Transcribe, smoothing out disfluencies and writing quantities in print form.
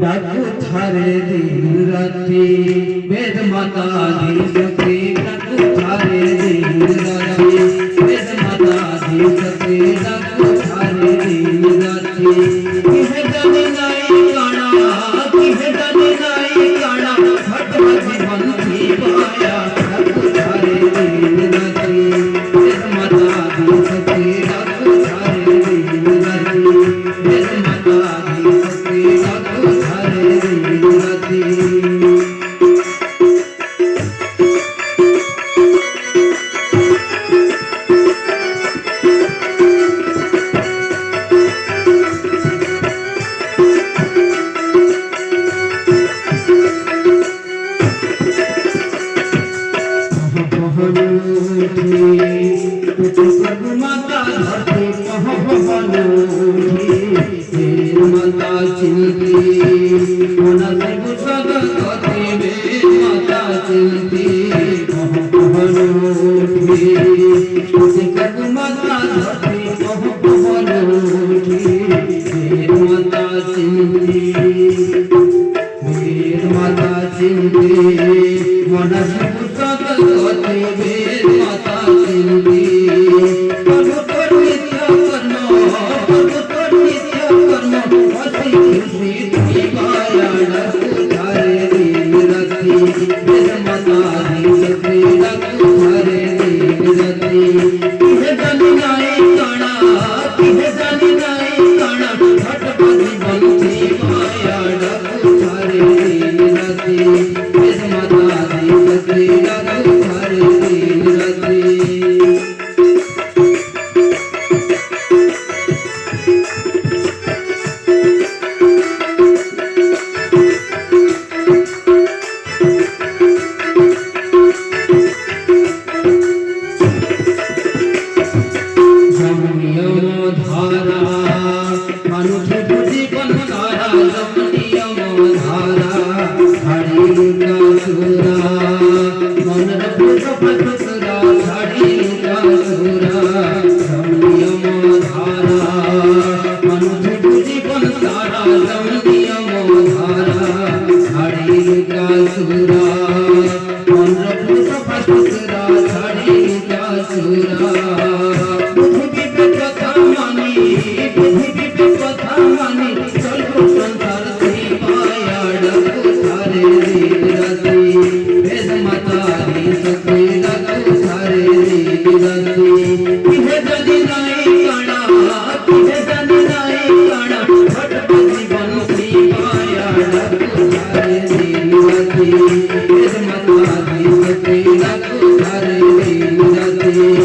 डाकू थारे दिन राती वेद माता दी सती डाकू थारे दिन राती वेद माता दी सती डाकू थारे दिन राती किहे जाने नाई काना किहे जाने नाई काना भटवती बंसी पाया डाकू थारे दिन राती वेद माता दी सती डाकू थारे दिन राती वेद माता दी सती डाकू थारे दिन राती माता धरती माता चिंती मना से माता चिंती माता धरती माता चिंती माता चिंती मना से माता चिंती Thank you.